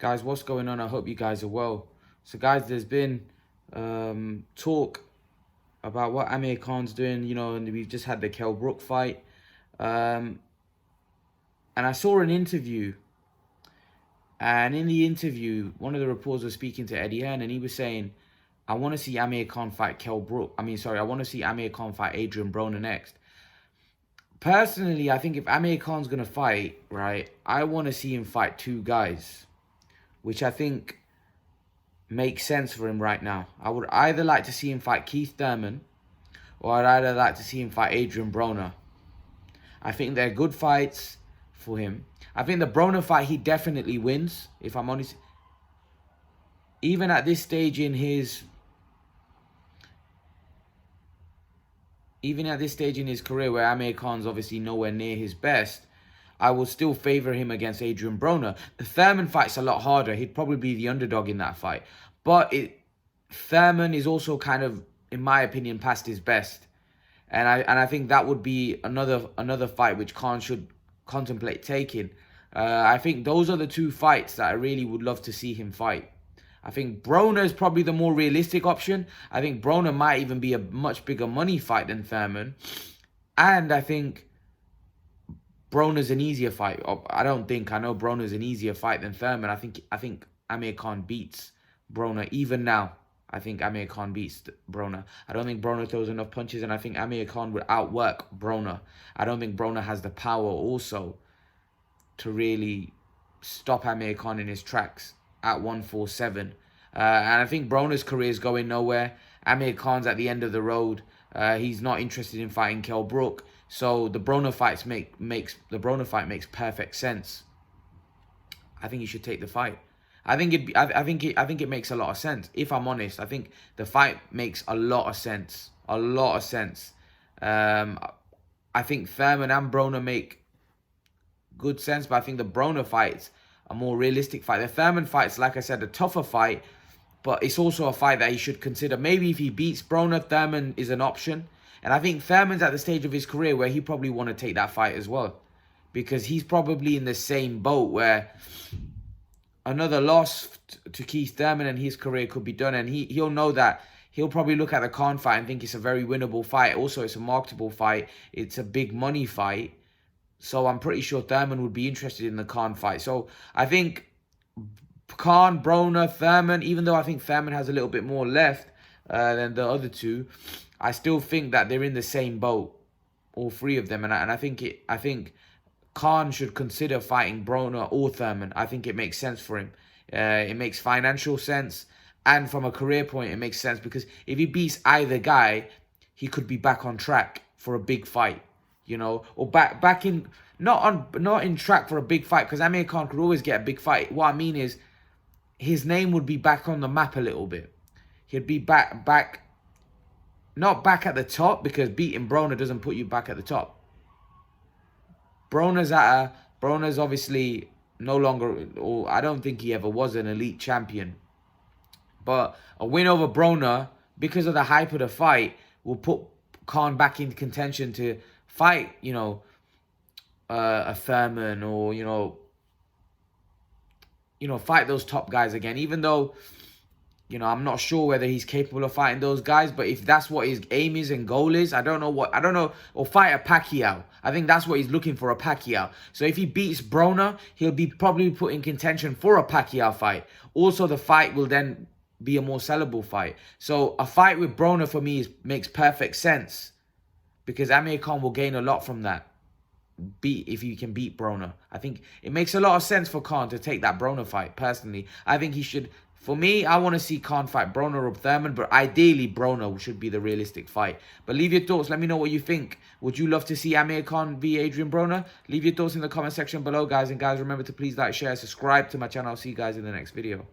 Guys, what's going on? I hope you guys are well. So guys, there's been talk about what Amir Khan's doing, and we've just had the Kell Brook fight. And I saw an interview, and in the interview, one of the reporters was speaking to Adrein, and he was saying, I want to see Amir Khan fight Kell Brook. I want to see Amir Khan fight Adrein Broner next. Personally, I think if Amir Khan's going to fight, right, I want to see him fight two guys, which I think makes sense for him right now. I would either like to see him fight Keith Thurman, or I'd either like to see him fight Adrein Broner. I think they're good fights for him. I think the Broner fight, he definitely wins, if I'm honest. Even at this stage in his... Even at this stage in his career, where Amir Khan's obviously nowhere near his best, I will still favour him against Adrein Broner. The Thurman fight's a lot harder. He'd probably be the underdog in that fight. But Thurman is also kind of, in my opinion, past his best. And I think that would be another fight which Khan should contemplate taking. I think those are the two fights that I really would love to see him fight. I think Broner is probably the more realistic option. I think Broner might even be a much bigger money fight than Thurman. And I think Broner's an easier fight. I know Broner's an easier fight than Thurman. I think Amir Khan beats Broner. Even now, I think Amir Khan beats Broner. I don't think Broner throws enough punches, and I think Amir Khan would outwork Broner. I don't think Broner has the power also to really stop Amir Khan in his tracks at 147. And I think Broner's career is going nowhere. Amir Khan's at the end of the road. He's not interested in fighting Kell Brook. So the Broner fight makes perfect sense. I think he should take the fight. I think it makes a lot of sense. If I'm honest, I think the fight makes a lot of sense. A lot of sense. I think Thurman and Broner make good sense, but I think the Broner fight's a more realistic fight. The Thurman fight's, like I said, a tougher fight, but it's also a fight that he should consider. Maybe if he beats Broner, Thurman is an option. And I think Thurman's at the stage of his career where he probably want to take that fight as well, because he's probably in the same boat where another loss to Keith Thurman and his career could be done. And he'll know that. He'll probably look at the Khan fight and think it's a very winnable fight. Also, it's a marketable fight. It's a big money fight. So I'm pretty sure Thurman would be interested in the Khan fight. So I think Khan, Broner, Thurman, even though I think Thurman has a little bit more left than the other two, I still think that they're in the same boat, all three of them. And I think Khan should consider fighting Broner or Thurman. I think it makes sense for him. It makes financial sense. And from a career point, it makes sense, because if he beats either guy, he could be back on track for a big fight. Or back in, not in track for a big fight, because Amir Khan could always get a big fight. What I mean is, his name would be back on the map a little bit. He'd be back, not back at the top, because beating Broner doesn't put you back at the top. Broner's obviously no longer, or I don't think he ever was an elite champion. But a win over Broner, because of the hype of the fight, will put Khan back in contention to fight, a Thurman, or, fight those top guys again. Even though, I'm not sure whether he's capable of fighting those guys, but if that's what his aim is and goal is, I don't know, or fight a Pacquiao. I think that's what he's looking for, a Pacquiao. So if he beats Broner, he'll be probably put in contention for a Pacquiao fight. Also, the fight will then be a more sellable fight. So a fight with Broner for me makes perfect sense, because Amir Khan will gain a lot from that. If he can beat Broner, I think it makes a lot of sense for Khan to take that Broner fight. Personally, I think he should. For me, I want to see Khan fight Broner or Thurman, but ideally Broner should be the realistic fight. But leave your thoughts. Let me know what you think. Would you love to see Amir Khan v Adrein Broner? Leave your thoughts in the comment section below, guys. And guys, remember to please like, share, subscribe to my channel. I'll see you guys in the next video.